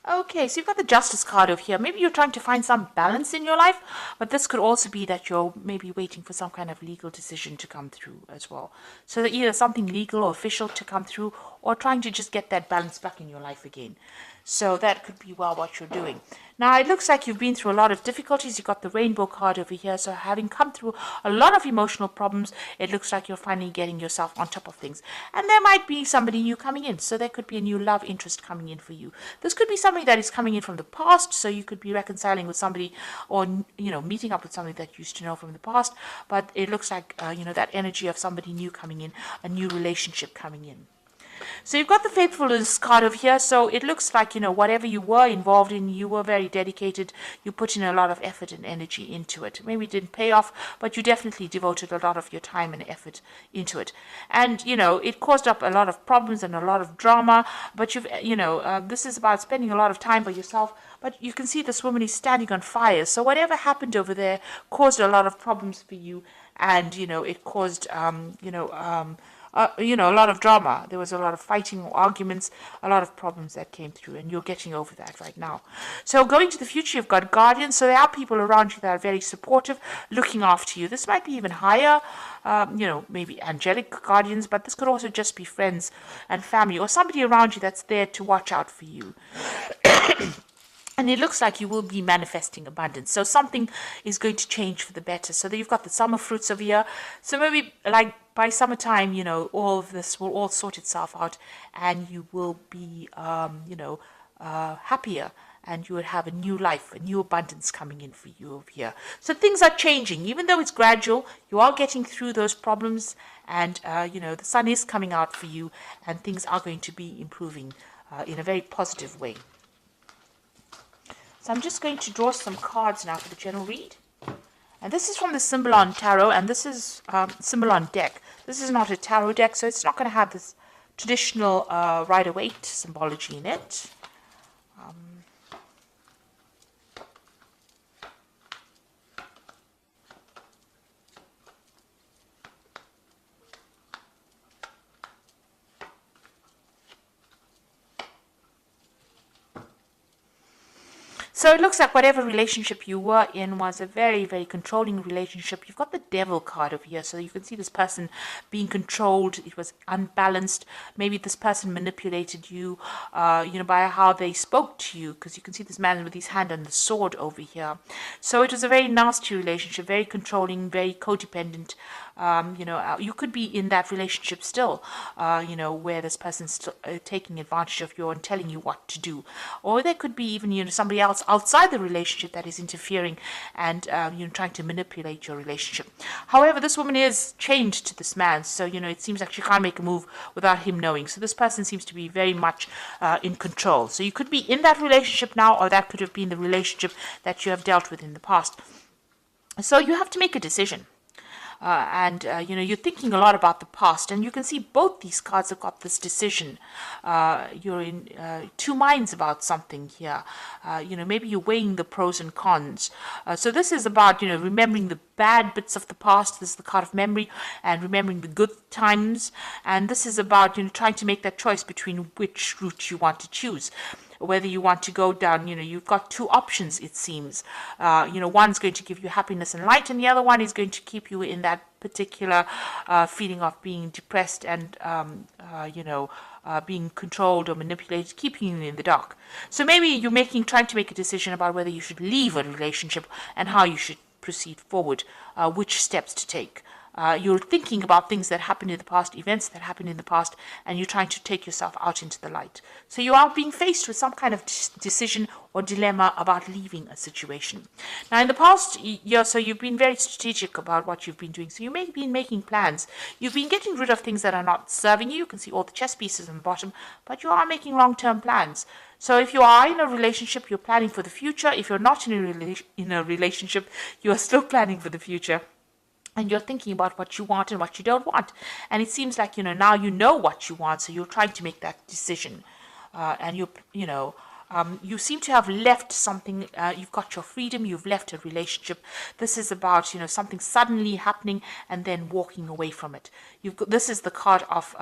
Okay, so you've got the Justice card over here. Maybe you're trying to find some balance in your life, but this could also be that you're maybe waiting for some kind of legal decision to come through as well. So that either something legal or official to come through, or trying to just get that balance back in your life again. So that could be well what you're doing. Now it looks like you've been through a lot of difficulties. You've got the rainbow card over here. So having come through a lot of emotional problems, it looks like you're finally getting yourself on top of things. And there might be somebody new coming in. So there could be a new love interest coming in for you. This could be somebody that is coming in from the past. So you could be reconciling with somebody, or, meeting up with somebody that you used to know from the past. But it looks like, that energy of somebody new coming in, a new relationship coming in. So you've got the faithfulness card over here. So it looks like, whatever you were involved in, you were very dedicated. You put in a lot of effort and energy into it. Maybe it didn't pay off, but you definitely devoted a lot of your time and effort into it. And, it caused up a lot of problems and a lot of drama. But this is about spending a lot of time by yourself. But you can see this woman is standing on fire. So whatever happened over there caused a lot of problems for you. And, it caused, a lot of drama. There was a lot of fighting, arguments, a lot of problems that came through, and you're getting over that right now. So going to the future, you've got guardians. So there are people around you that are very supportive, looking after you. This might be even higher, maybe angelic guardians, but this could also just be friends and family, or somebody around you that's there to watch out for you. And it looks like you will be manifesting abundance. So something is going to change for the better. So that you've got the summer fruits over here. So maybe like by summertime, all of this will all sort itself out, and you will be, happier, and you will have a new life, a new abundance coming in for you over here. So things are changing, even though it's gradual. You are getting through those problems, and the sun is coming out for you, and things are going to be improving in a very positive way. So I'm just going to draw some cards now for the general read. And this is from the Symbolon Tarot, and this is Symbolon deck. This is not a tarot deck, so it's not going to have this traditional Rider-Waite symbology in it. So it looks like whatever relationship you were in was a very, very controlling relationship. You've got the Devil card over here, so you can see this person being controlled. It was unbalanced. Maybe this person manipulated you, by how they spoke to you, because you can see this man with his hand on the sword over here. So it was a very nasty relationship, very controlling, very codependent. You could be in that relationship still, where this person's still taking advantage of you and telling you what to do. Or there could be even, somebody else outside the relationship that is interfering and, trying to manipulate your relationship. However, this woman is chained to this man, so, it seems like she can't make a move without him knowing. So this person seems to be very much in control. So you could be in that relationship now, or that could have been the relationship that you have dealt with in the past. So you have to make a decision. You're thinking a lot about the past, and you can see both these cards have got this decision. You're in two minds about something here. Maybe you're weighing the pros and cons. So this is about, remembering the bad bits of the past. This is the card of memory, and remembering the good times. And this is about, trying to make that choice between which route you want to choose. Whether you want to go down, you've got two options, it seems. One's going to give you happiness and light, and the other one is going to keep you in that particular feeling of being depressed and, being controlled or manipulated, keeping you in the dark. So maybe you're trying to make a decision about whether you should leave a relationship and how you should proceed forward, which steps to take. You're thinking about things that happened in the past, events that happened in the past, and you're trying to take yourself out into the light. So you are being faced with some kind of decision or dilemma about leaving a situation. Now, in the past year, so you've been very strategic about what you've been doing. So you may have been making plans. You've been getting rid of things that are not serving you. You can see all the chess pieces on the bottom, but you are making long-term plans. So if you are in a relationship, you're planning for the future. If you're not in a relationship, you are still planning for the future. And you're thinking about what you want and what you don't want. And it seems like, now you know what you want, so you're trying to make that decision. You seem to have left something. You've got your freedom, you've left a relationship. This is about, something suddenly happening and then walking away from it. This is the card of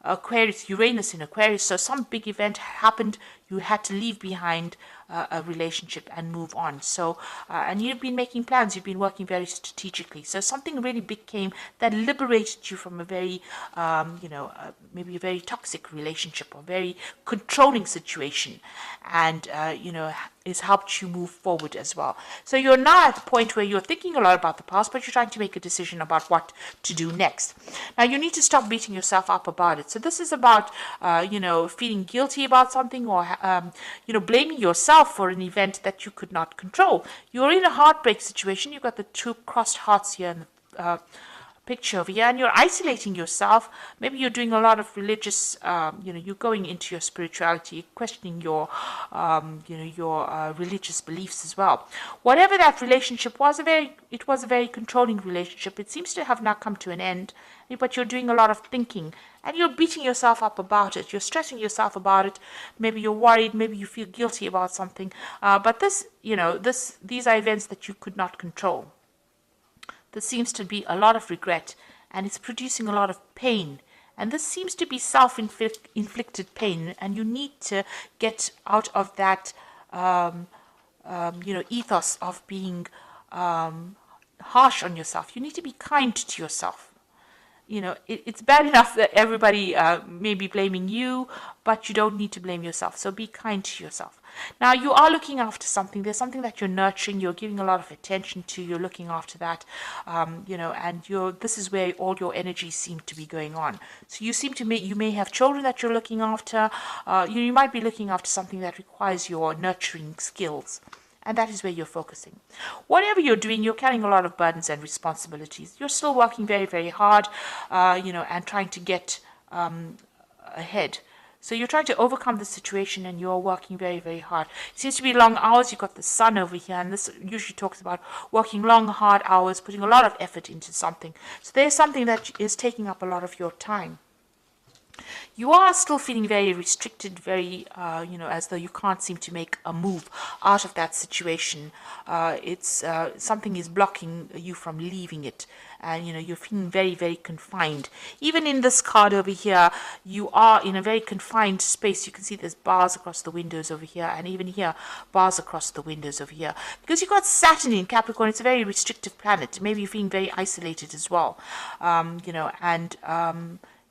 Aquarius, Uranus in Aquarius. So some big event happened. You had to leave behind a relationship and move on. So, and you've been making plans. You've been working very strategically. So something really big came that liberated you from a very, maybe a very toxic relationship or very controlling situation, and it's helped you move forward as well. So you're now at the point where you're thinking a lot about the past, but you're trying to make a decision about what to do next. Now you need to stop beating yourself up about it. So this is about, feeling guilty about something, or, blaming yourself for an event that you could not control. You're in a heartbreak situation. You've got the two crossed hearts here in the picture over here, and you're isolating yourself. Maybe you're doing a lot of religious, you're going into your spirituality, questioning your religious beliefs as well. Whatever that relationship was, it was a very controlling relationship. It seems to have now come to an end, but you're doing a lot of thinking, and you're beating yourself up about it. You're stressing yourself about it. Maybe you're worried. Maybe you feel guilty about something. But these are events that you could not control. There seems to be a lot of regret, and it's producing a lot of pain. And this seems to be self-inflicted pain, and you need to get out of that, ethos of being harsh on yourself. You need to be kind to yourself. It's bad enough that everybody may be blaming you, but you don't need to blame yourself. So be kind to yourself. Now, you are looking after something. There's something that you're nurturing. You're giving a lot of attention to. You're looking after that, and this is where all your energies seem to be going on. So you may have children that you're looking after. You might be looking after something that requires your nurturing skills. And that is where you're focusing. Whatever you're doing, you're carrying a lot of burdens and responsibilities. You're still working very, very hard, and trying to get ahead. So you're trying to overcome the situation, and you're working very, very hard. It seems to be long hours. You've got the sun over here, and this usually talks about working long, hard hours, putting a lot of effort into something. So there's something that is taking up a lot of your time. You are still feeling very restricted, very, as though you can't seem to make a move out of that situation. Something is blocking you from leaving it. And, you're feeling very, very confined. Even in this card over here, you are in a very confined space. You can see there's bars across the windows over here. And even here, bars across the windows over here. Because you've got Saturn in Capricorn. It's a very restrictive planet. Maybe you're feeling very isolated as well.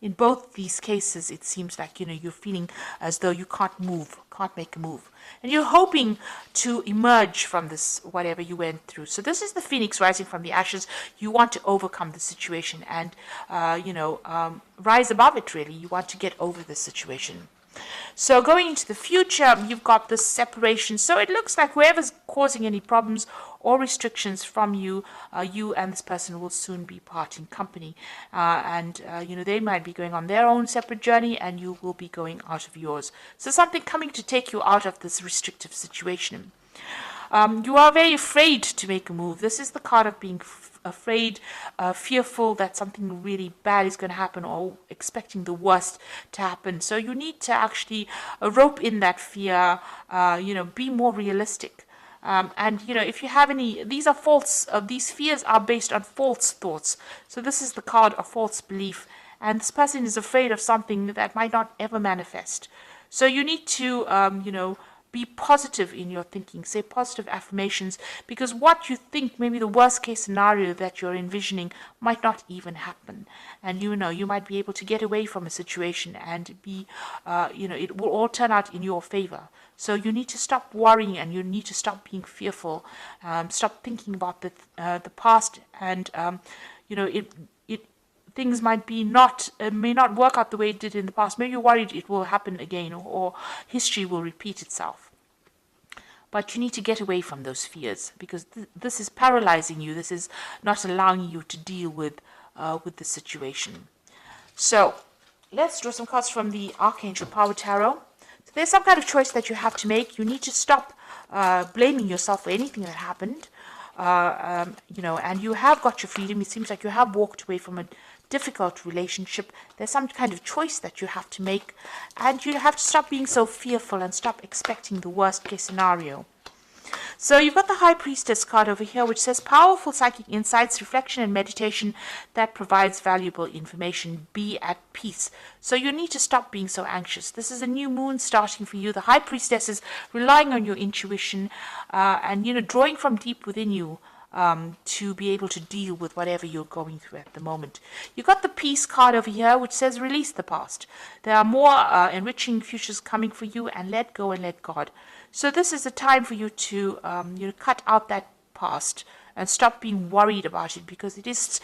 In both these cases, it seems like, you're feeling as though you can't make a move. And you're hoping to emerge from this, whatever you went through. So this is the phoenix rising from the ashes. You want to overcome the situation and, rise above it, really. You want to get over the situation. So going into the future, you've got this separation. So it looks like whoever's causing any problems or restrictions from you, you and this person will soon be parting company. They might be going on their own separate journey, and you will be going out of yours. So something coming to take you out of this restrictive situation. You are very afraid to make a move. This is the card of being afraid, fearful that something really bad is going to happen, or expecting the worst to happen. So you need to actually rope in that fear, be more realistic. If you have any, these are false, these fears are based on false thoughts. So this is the card of false belief. And this person is afraid of something that might not ever manifest. So you need to, be positive in your thinking, say positive affirmations, because what you think, maybe the worst case scenario that you're envisioning, might not even happen. And you might be able to get away from a situation and be, it will all turn out in your favor. So you need to stop worrying, and you need to stop being fearful, stop thinking about the past, and, things may not work out the way it did in the past. Maybe you're worried it will happen again, or history will repeat itself. But you need to get away from those fears, because this is paralyzing you. This is not allowing you to deal with the situation. So let's draw some cards from the Archangel Power Tarot. So there's some kind of choice that you have to make. You need to stop blaming yourself for anything that happened. And you have got your freedom. It seems like you have walked away from a difficult relationship. There's some kind of choice that you have to make, and you have to stop being so fearful and stop expecting the worst case scenario. So you've got the High Priestess card over here, which says powerful psychic insights, reflection, and meditation that provides valuable information. Be at peace. So you need to stop being so anxious. This is a new moon starting for you. The High Priestess is relying on your intuition and, drawing from deep within you to be able to deal with whatever you're going through at the moment. You've got the Peace card over here, which says release the past. There are more enriching futures coming for you, and let go and let God. So this is a time for you to cut out that past and stop being worried about it, because it's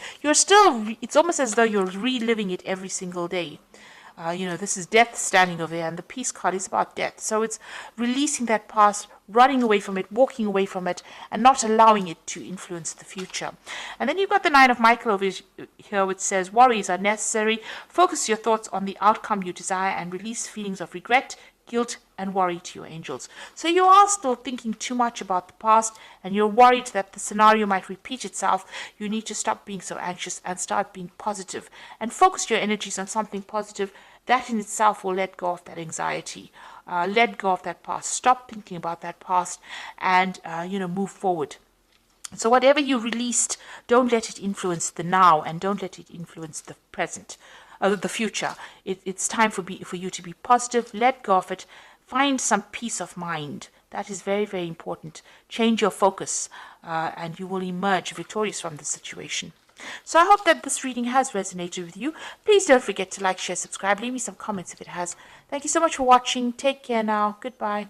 almost as though you're reliving it every single day. This is death standing over there, and the Peace card is about death. So it's releasing that past, running away from it, walking away from it, and not allowing it to influence the future. And then you've got the Nine of Michael over here, which says worries are necessary. Focus your thoughts on the outcome you desire and release feelings of regret, guilt, and worry to your angels. So you are still thinking too much about the past, and you're worried that the scenario might repeat itself. You need to stop being so anxious and start being positive and focus your energies on something positive. That in itself will let go of that anxiety, let go of that past, stop thinking about that past, and move forward. So whatever you released, don't let it influence the now, and don't let it influence the present, the future. It's time for you to be positive. Let go of it. Find some peace of mind. That is very, very important. Change your focus, and you will emerge victorious from the situation. So I hope that this reading has resonated with you. Please don't forget to like, share, subscribe. Leave me some comments if it has. Thank you so much for watching. Take care now. Goodbye.